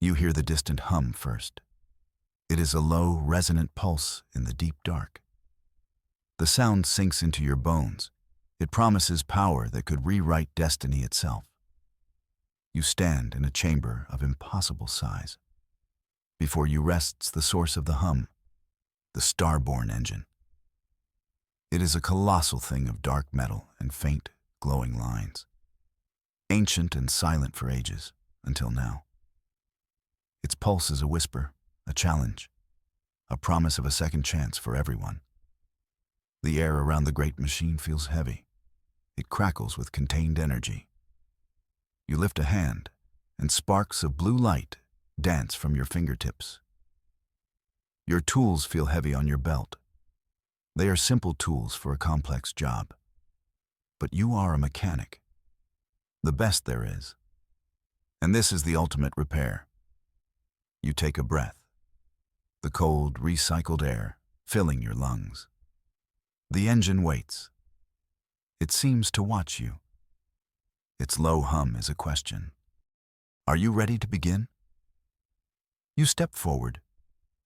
You hear the distant hum first. It is a low, resonant pulse in the deep dark. The sound sinks into your bones. It promises power that could rewrite destiny itself. You stand in a chamber of impossible size. Before you rests the source of the hum, the star-born engine. It is a colossal thing of dark metal and faint, glowing lines. Ancient and silent for ages, until now. Its pulse is a whisper, a challenge, a promise of a second chance for everyone. The air around the great machine feels heavy. It crackles with contained energy. You lift a hand, and sparks of blue light dance from your fingertips. Your tools feel heavy on your belt. They are simple tools for a complex job. But you are a mechanic. The best there is. And this is the ultimate repair. You take a breath. The cold, recycled air filling your lungs. The engine waits. It seems to watch you. Its low hum is a question. Are you ready to begin? You step forward,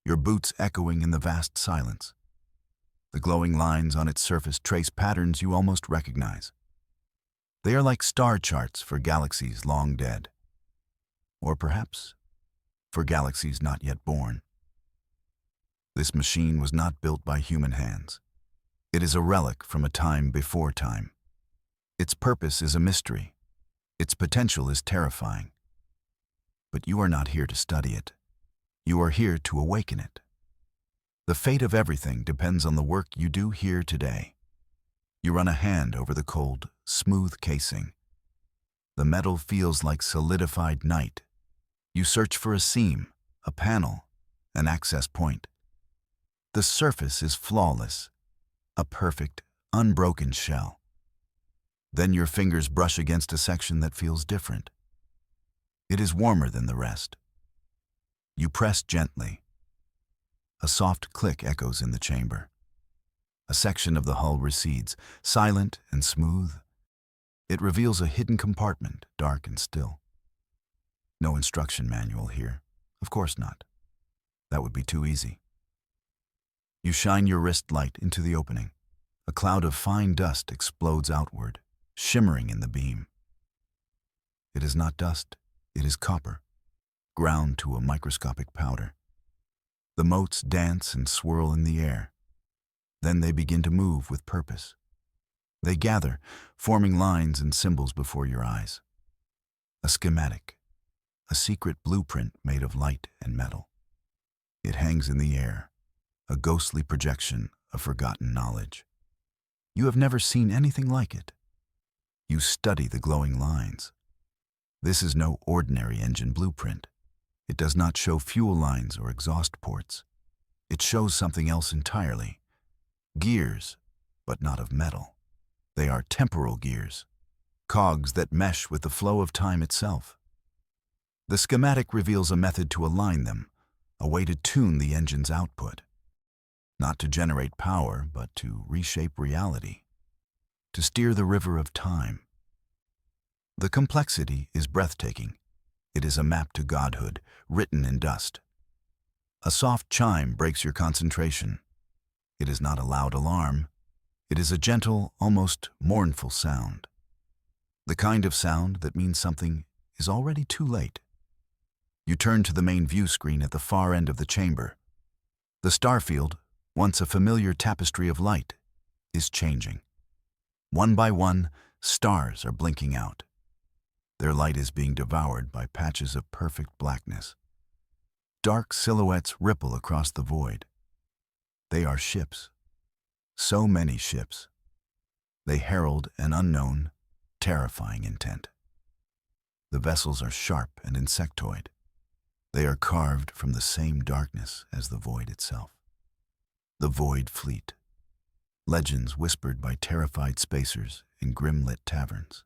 your boots echoing in the vast silence. The glowing lines on its surface trace patterns you almost recognize. They are like star charts for galaxies long dead. Or perhaps for galaxies not yet born. This machine was not built by human hands. It is a relic from a time before time. Its purpose is a mystery. Its potential is terrifying. But you are not here to study it. You are here to awaken it. The fate of everything depends on the work you do here today. You run a hand over the cold, smooth casing. The metal feels like solidified night. You search for a seam, a panel, an access point. The surface is flawless, a perfect, unbroken shell. Then your fingers brush against a section that feels different. It is warmer than the rest. You press gently. A soft click echoes in the chamber. A section of the hull recedes, silent and smooth. It reveals a hidden compartment, dark and still. No instruction manual here. Of course not. That would be too easy. You shine your wrist light into the opening. A cloud of fine dust explodes outward, shimmering in the beam. It is not dust, it is copper, ground to a microscopic powder. The motes dance and swirl in the air. Then they begin to move with purpose. They gather, forming lines and symbols before your eyes. A schematic, a secret blueprint made of light and metal. It hangs in the air, a ghostly projection of forgotten knowledge. You have never seen anything like it. You study the glowing lines. This is no ordinary engine blueprint. It does not show fuel lines or exhaust ports. It shows something else entirely. Gears, but not of metal. They are temporal gears, cogs that mesh with the flow of time itself. The schematic reveals a method to align them, a way to tune the engine's output. Not to generate power, but to reshape reality, to steer the river of time. The complexity is breathtaking. It is a map to godhood, written in dust. A soft chime breaks your concentration. It is not a loud alarm. It is a gentle, almost mournful sound. The kind of sound that means something is already too late. You turn to the main view screen at the far end of the chamber. The starfield, once a familiar tapestry of light, is changing. One by one, stars are blinking out. Their light is being devoured by patches of perfect blackness. Dark silhouettes ripple across the void. They are ships. So many ships. They herald an unknown, terrifying intent. The vessels are sharp and insectoid. They are carved from the same darkness as the void itself. The Void Fleet. Legends whispered by terrified spacers in grim-lit taverns.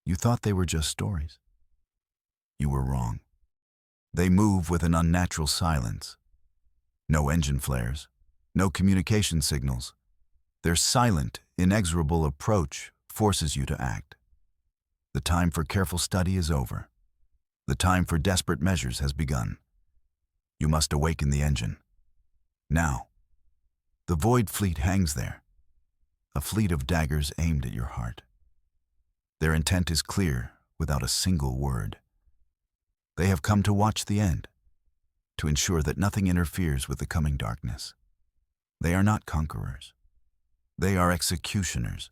You thought they were just stories. You were wrong. They move with an unnatural silence. No engine flares, no communication signals. Their silent, inexorable approach forces you to act. The time for careful study is over. The time for desperate measures has begun. You must awaken the engine. Now. The void fleet hangs there, a fleet of daggers aimed at your heart. Their intent is clear, without a single word. They have come to watch the end, to ensure that nothing interferes with the coming darkness. They are not conquerors. They are executioners.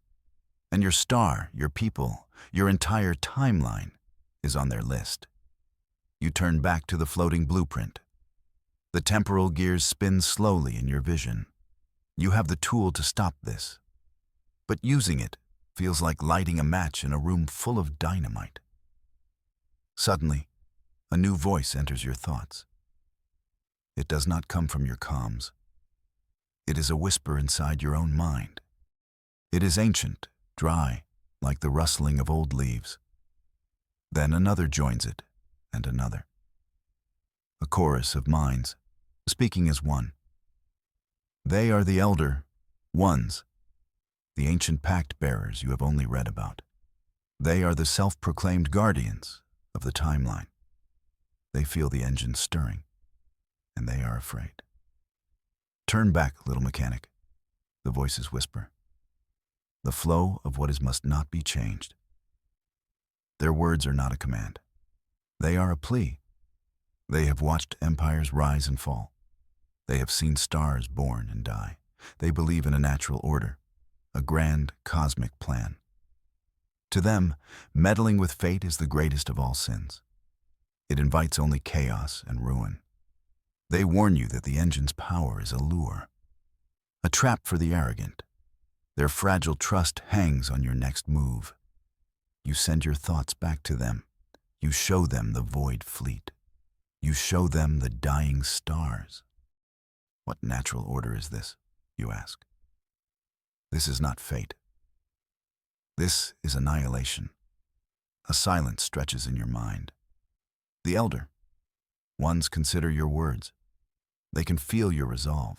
And your star, your people, your entire timeline is on their list. You turn back to the floating blueprint. The temporal gears spin slowly in your vision. You have the tool to stop this. But using it feels like lighting a match in a room full of dynamite. Suddenly, a new voice enters your thoughts. It does not come from your comms. It is a whisper inside your own mind. It is ancient, dry, like the rustling of old leaves. Then another joins it, and another. A chorus of minds, speaking as one. They are the elder ones, the ancient pact bearers you have only read about. They are the self-proclaimed guardians of the timeline. They feel the engine stirring, and they are afraid. Turn back, little mechanic, the voices whisper. The flow of what is must not be changed. Their words are not a command. They are a plea. They have watched empires rise and fall. They have seen stars born and die. They believe in a natural order, a grand cosmic plan. To them, meddling with fate is the greatest of all sins. It invites only chaos and ruin. They warn you that the engine's power is a lure, a trap for the arrogant. Their fragile trust hangs on your next move. You send your thoughts back to them. You show them the void fleet. You show them the dying stars. What natural order is this, you ask? This is not fate. This is annihilation. A silence stretches in your mind. The elder ones consider your words. They can feel your resolve.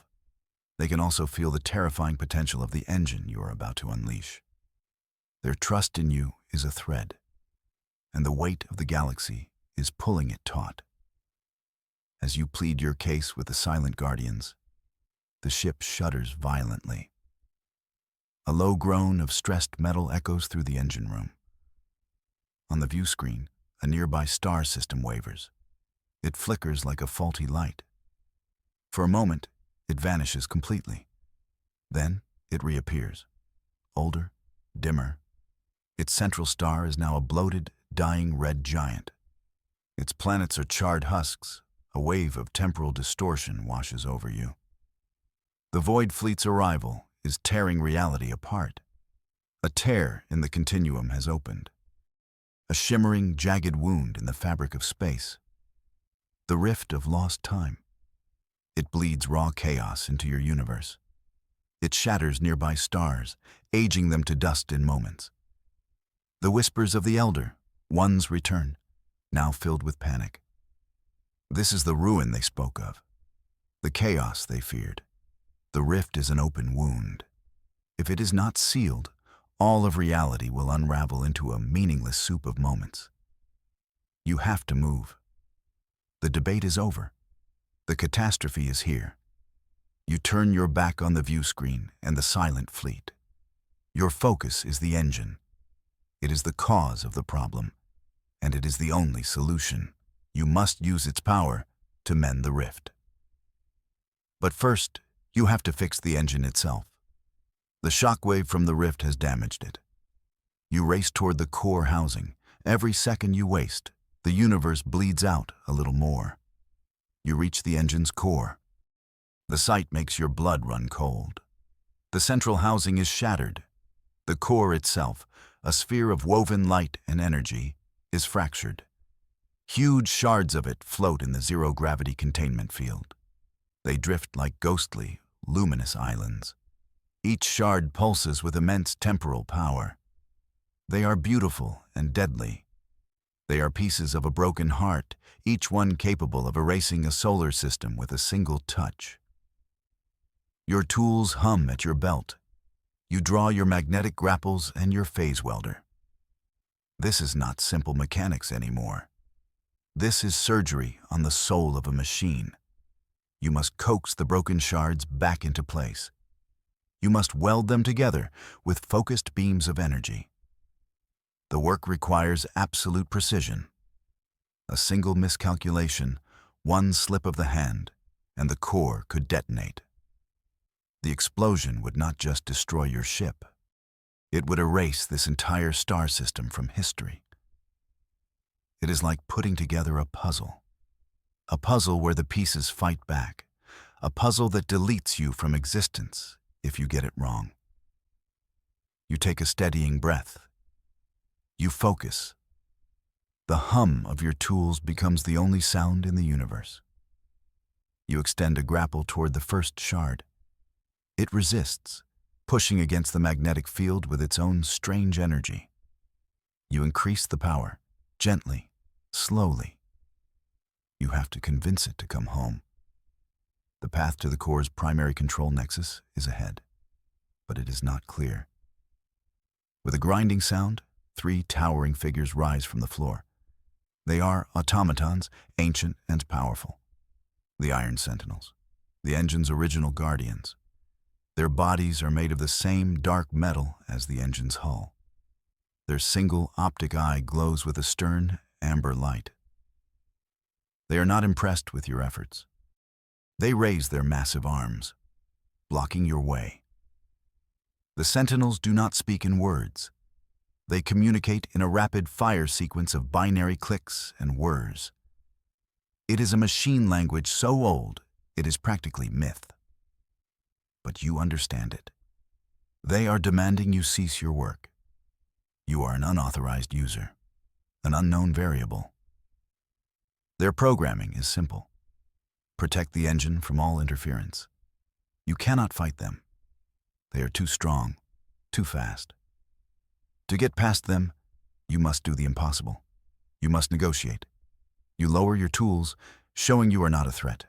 They can also feel the terrifying potential of the engine you are about to unleash. Their trust in you is a thread, and the weight of the galaxy is pulling it taut. As you plead your case with the silent guardians, the ship shudders violently. A low groan of stressed metal echoes through the engine room. On the view screen, a nearby star system wavers. It flickers like a faulty light. For a moment, it vanishes completely. Then it reappears, older, dimmer. Its central star is now a bloated, dying red giant. Its planets are charred husks. A wave of temporal distortion washes over you. The Void Fleet's arrival is tearing reality apart. A tear in the continuum has opened. A shimmering, jagged wound in the fabric of space. The rift of lost time. It bleeds raw chaos into your universe. It shatters nearby stars, aging them to dust in moments. The whispers of the elder ones return, now filled with panic. This is the ruin they spoke of, the chaos they feared. The rift is an open wound. If it is not sealed, all of reality will unravel into a meaningless soup of moments. You have to move. The debate is over. The catastrophe is here. You turn your back on the view screen and the silent fleet. Your focus is the engine. It is the cause of the problem, and it is the only solution. You must use its power to mend the rift. But first, you have to fix the engine itself. The shockwave from the rift has damaged it. You race toward the core housing. Every second you waste, the universe bleeds out a little more. You reach the engine's core. The sight makes your blood run cold. The central housing is shattered. The core itself, a sphere of woven light and energy, is fractured. Huge shards of it float in the zero-gravity containment field. They drift like ghostly, luminous islands. Each shard pulses with immense temporal power. They are beautiful and deadly. They are pieces of a broken heart, each one capable of erasing a solar system with a single touch. Your tools hum at your belt. You draw your magnetic grapples and your phase welder. This is not simple mechanics anymore. This is surgery on the soul of a machine. You must coax the broken shards back into place. You must weld them together with focused beams of energy. The work requires absolute precision. A single miscalculation, one slip of the hand, and the core could detonate. The explosion would not just destroy your ship. It would erase this entire star system from history. It is like putting together a puzzle where the pieces fight back, a puzzle that deletes you from existence if you get it wrong. You take a steadying breath. You focus. The hum of your tools becomes the only sound in the universe. You extend a grapple toward the first shard. It resists, pushing against the magnetic field with its own strange energy. You increase the power, gently, slowly. You have to convince it to come home. The path to the core's primary control nexus is ahead, but it is not clear. With a grinding sound, 3 towering figures rise from the floor. They are automatons, ancient and powerful. The Iron Sentinels, the engine's original guardians. Their bodies are made of the same dark metal as the engine's hull. Their single optic eye glows with a stern, amber light. They are not impressed with your efforts. They raise their massive arms, blocking your way. The Sentinels do not speak in words. They communicate in a rapid-fire sequence of binary clicks and whirs. It is a machine language so old, it is practically myth. But you understand it. They are demanding you cease your work. You are an unauthorized user, an unknown variable. Their programming is simple. Protect the engine from all interference. You cannot fight them. They are too strong, too fast. To get past them, you must do the impossible. You must negotiate. You lower your tools, showing you are not a threat.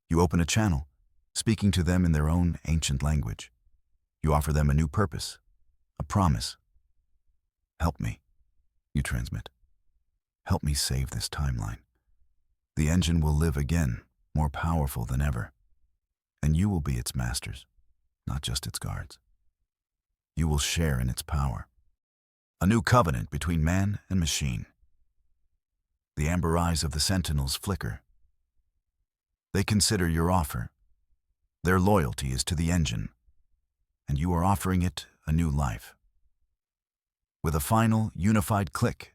You open a channel, speaking to them in their own ancient language. You offer them a new purpose, a promise. Help me, you transmit. Help me save this timeline. The engine will live again, more powerful than ever. And you will be its masters, not just its guards. You will share in its power. A new covenant between man and machine. The amber eyes of the Sentinels flicker. They consider your offer. Their loyalty is to the engine, and you are offering it a new life. With a final, unified click,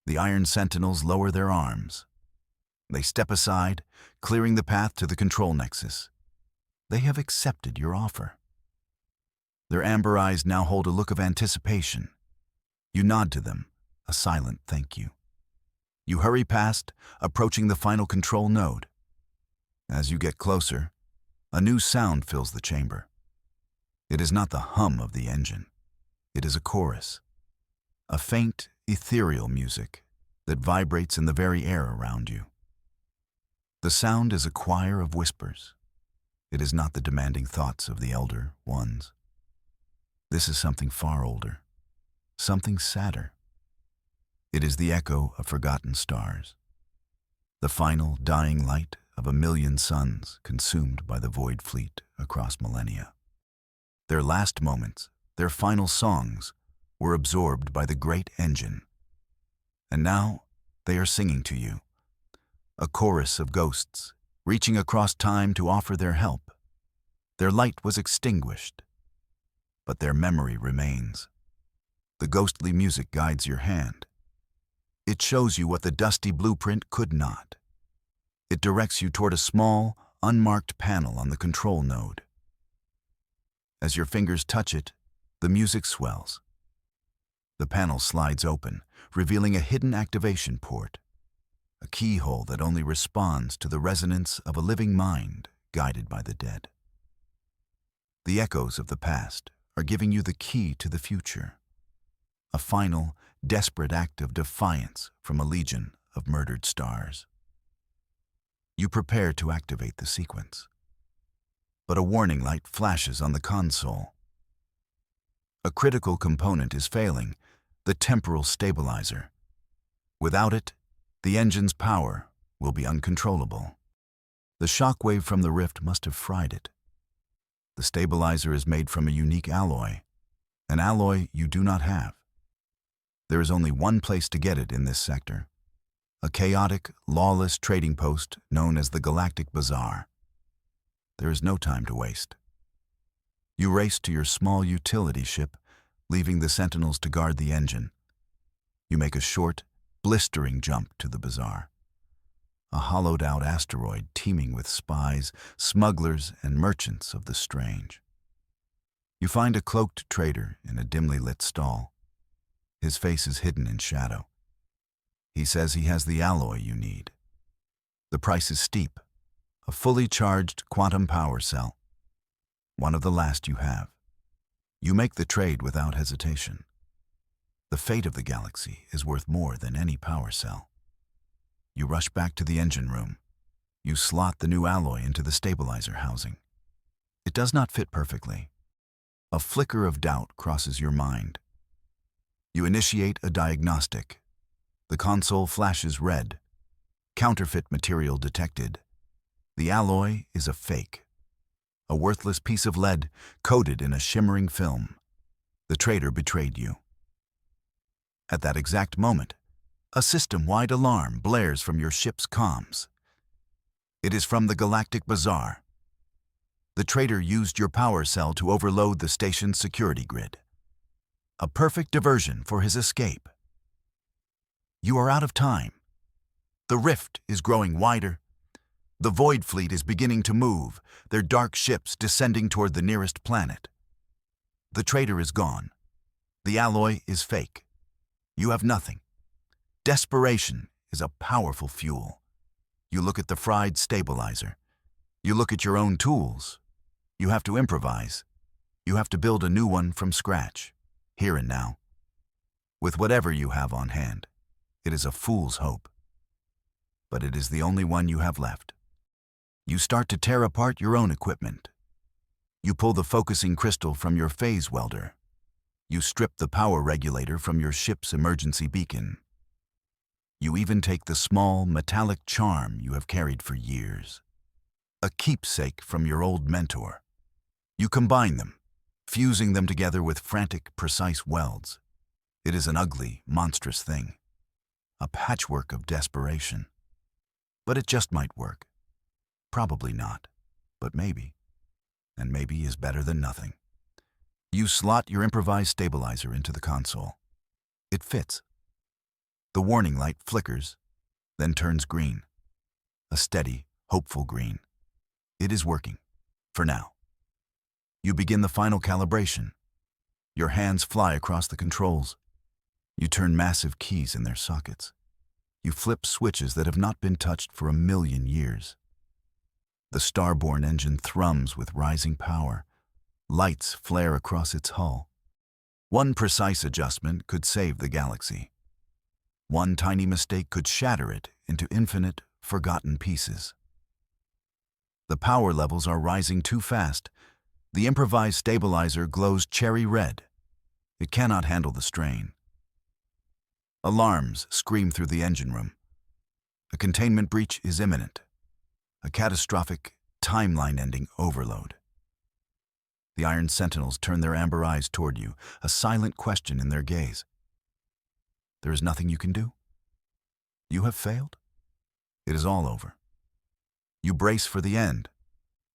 the Iron Sentinels lower their arms. They step aside, clearing the path to the control nexus. They have accepted your offer. Their amber eyes now hold a look of anticipation. You nod to them, a silent thank you. You hurry past, approaching the final control node. As you get closer, a new sound fills the chamber. It is not the hum of the engine. It is a chorus, a faint, ethereal music that vibrates in the very air around you. The sound is a choir of whispers. It is not the demanding thoughts of the elder ones. This is something far older, something sadder. It is the echo of forgotten stars, the final dying light of 1,000,000 suns consumed by the void fleet across millennia. Their last moments, their final songs, were absorbed by the great engine. And now they are singing to you, a chorus of ghosts, reaching across time to offer their help. Their light was extinguished, but their memory remains. The ghostly music guides your hand. It shows you what the dusty blueprint could not. It directs you toward a small, unmarked panel on the control node. As your fingers touch it, the music swells. The panel slides open, revealing a hidden activation port, a keyhole that only responds to the resonance of a living mind guided by the dead. The echoes of the past are giving you the key to the future, a final, desperate act of defiance from a legion of murdered stars. You prepare to activate the sequence, but a warning light flashes on the console. A critical component is failing, the temporal stabilizer. Without it, The engine's power will be uncontrollable. The shock wave from the rift must have fried it. The stabilizer is made from a unique alloy, an alloy you do not have. There is only one place to get it in this sector, a chaotic, lawless trading post known as the Galactic Bazaar. There is no time to waste. You race to your small utility ship, leaving the sentinels to guard the engine. You make a short, blistering jump to the bazaar. A hollowed-out asteroid teeming with spies, smugglers, and merchants of the strange. You find a cloaked trader in a dimly lit stall. His face is hidden in shadow. He says he has the alloy you need. The price is steep, a fully charged quantum power cell, one of the last you have. You make the trade without hesitation. The fate of the galaxy is worth more than any power cell. You rush back to the engine room. You slot the new alloy into the stabilizer housing. It does not fit perfectly. A flicker of doubt crosses your mind. You initiate a diagnostic. The console flashes red. Counterfeit material detected. The alloy is a fake. A worthless piece of lead coated in a shimmering film. The trader betrayed you. At that exact moment, a system-wide alarm blares from your ship's comms. It is from the Galactic Bazaar. The trader used your power cell to overload the station's security grid. A perfect diversion for his escape. You are out of time. The rift is growing wider. The Void Fleet is beginning to move, their dark ships descending toward the nearest planet. The trader is gone. The alloy is fake. You have nothing. Desperation is a powerful fuel. You look at the fried stabilizer. You look at your own tools. You have to improvise. You have to build a new one from scratch, here and now. With whatever you have on hand, it is a fool's hope. But it is the only one you have left. You start to tear apart your own equipment. You pull the focusing crystal from your phase welder. You strip the power regulator from your ship's emergency beacon. You even take the small, metallic charm you have carried for years. A keepsake from your old mentor. You combine them, fusing them together with frantic, precise welds. It is an ugly, monstrous thing. A patchwork of desperation. But it just might work. Probably not, but maybe. And maybe is better than nothing. You slot your improvised stabilizer into the console. It fits. The warning light flickers, then turns green. A steady, hopeful green. It is working, for now. You begin the final calibration. Your hands fly across the controls. You turn massive keys in their sockets. You flip switches that have not been touched for 1,000,000 years. The starborn engine thrums with rising power. Lights flare across its hull. One precise adjustment could save the galaxy. One tiny mistake could shatter it into infinite, forgotten pieces. The power levels are rising too fast. The improvised stabilizer glows cherry red. It cannot handle the strain. Alarms scream through the engine room. A containment breach is imminent. A catastrophic, timeline-ending overload. The Iron Sentinels turn their amber eyes toward you, a silent question in their gaze. There is nothing you can do. You have failed. It is all over. You brace for the end,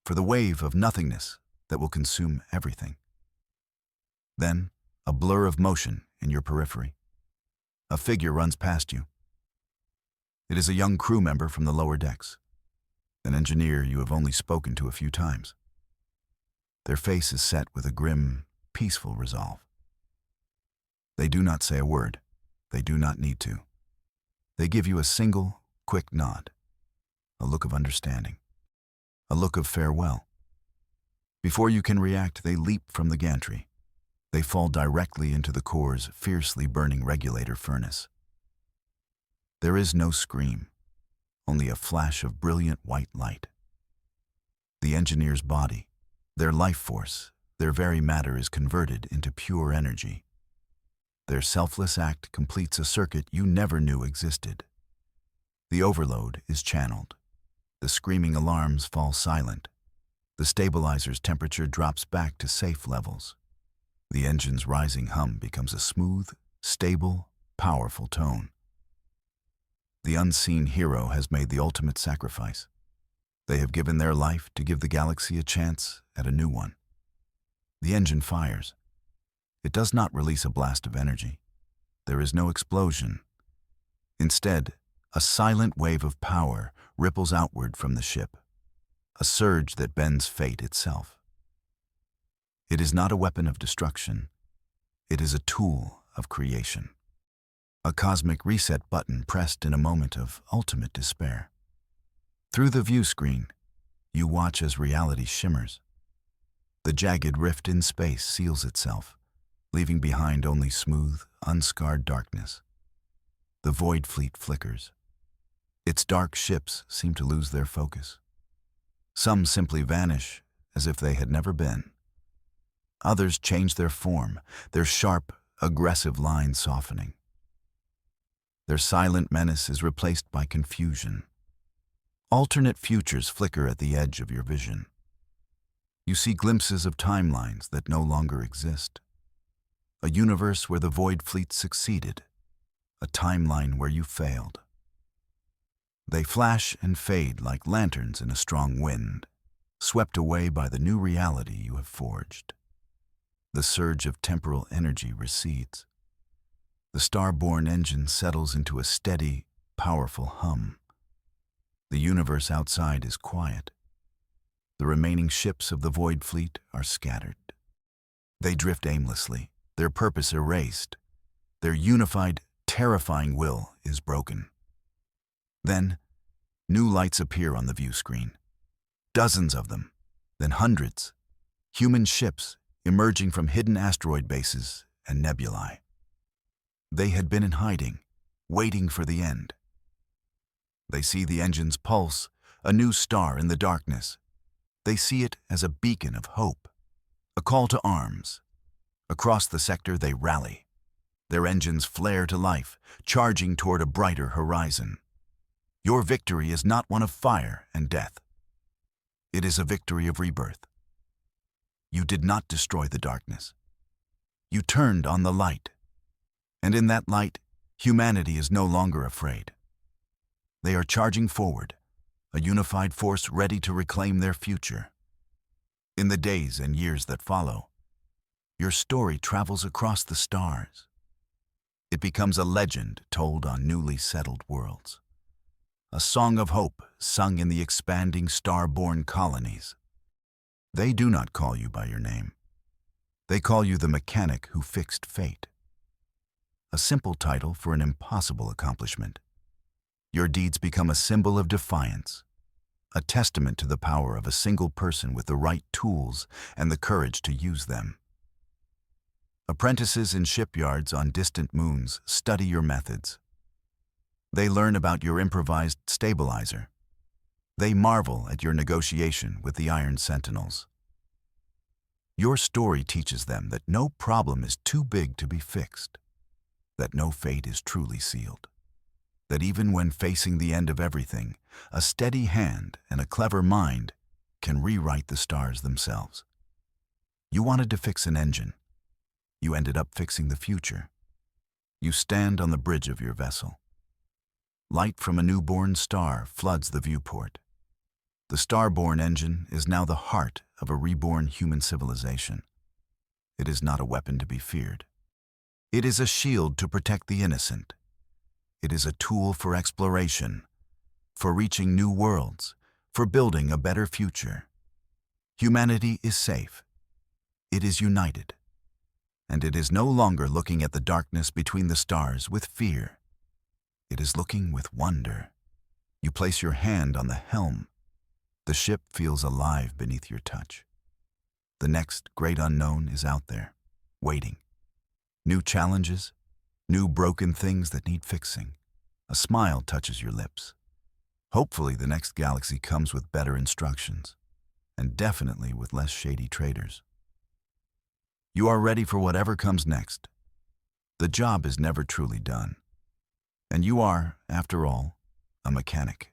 for the wave of nothingness that will consume everything. Then, a blur of motion in your periphery. A figure runs past you. It is a young crew member from the lower decks, an engineer you have only spoken to a few times. Their face is set with a grim, peaceful resolve. They do not say a word. They do not need to. They give you a single, quick nod, a look of understanding, a look of farewell. Before you can react, they leap from the gantry. They fall directly into the core's fiercely burning regulator furnace. There is no scream, only a flash of brilliant white light. The engineer's body, their life force, their very matter is converted into pure energy. Their selfless act completes a circuit you never knew existed. The overload is channeled. The screaming alarms fall silent. The stabilizer's temperature drops back to safe levels. The engine's rising hum becomes a smooth, stable, powerful tone. The unseen hero has made the ultimate sacrifice. They have given their life to give the galaxy a chance at a new one. The engine fires. It does not release a blast of energy. There is no explosion. Instead, a silent wave of power ripples outward from the ship, a surge that bends fate itself. It is not a weapon of destruction. It is a tool of creation. A cosmic reset button pressed in a moment of ultimate despair. Through the view screen, you watch as reality shimmers. The jagged rift in space seals itself, leaving behind only smooth, unscarred darkness. The void fleet flickers. Its dark ships seem to lose their focus. Some simply vanish as if they had never been. Others change their form, their sharp, aggressive lines softening. Their silent menace is replaced by confusion. Alternate futures flicker at the edge of your vision. You see glimpses of timelines that no longer exist. A universe where the Void Fleet succeeded. A timeline where you failed. They flash and fade like lanterns in a strong wind, swept away by the new reality you have forged. The surge of temporal energy recedes. The star-born engine settles into a steady, powerful hum. The universe outside is quiet. The remaining ships of the Void Fleet are scattered. They drift aimlessly, their purpose erased. Their unified, terrifying will is broken. Then, new lights appear on the view screen. Dozens of them, then hundreds. Human ships emerging from hidden asteroid bases and nebulae. They had been in hiding, waiting for the end. They see the engine's pulse, a new star in the darkness. They see it as a beacon of hope, a call to arms. Across the sector they rally. Their engines flare to life, charging toward a brighter horizon. Your victory is not one of fire and death. It is a victory of rebirth. You did not destroy the darkness. You turned on the light. And in that light, humanity is no longer afraid. They are charging forward, a unified force ready to reclaim their future. In the days and years that follow, your story travels across the stars. It becomes a legend told on newly settled worlds. A song of hope sung in the expanding star-born colonies. They do not call you by your name. They call you the mechanic who fixed fate. A simple title for an impossible accomplishment. Your deeds become a symbol of defiance, a testament to the power of a single person with the right tools and the courage to use them. Apprentices in shipyards on distant moons study your methods. They learn about your improvised stabilizer. They marvel at your negotiation with the Iron Sentinels. Your story teaches them that no problem is too big to be fixed, that no fate is truly sealed, that even when facing the end of everything, a steady hand and a clever mind can rewrite the stars themselves. You wanted to fix an engine. You ended up fixing the future. You stand on the bridge of your vessel. Light from a newborn star floods the viewport. The star-born engine is now the heart of a reborn human civilization. It is not a weapon to be feared. It is a shield to protect the innocent. It is a tool for exploration, for reaching new worlds, for building a better future. Humanity is safe. It is united. And it is no longer looking at the darkness between the stars with fear. It is looking with wonder. You place your hand on the helm. The ship feels alive beneath your touch. The next great unknown is out there, waiting. New challenges, new broken things that need fixing. A smile touches your lips. Hopefully the next galaxy comes with better instructions, and definitely with less shady traders. You are ready for whatever comes next. The job is never truly done. And you are, after all, a mechanic.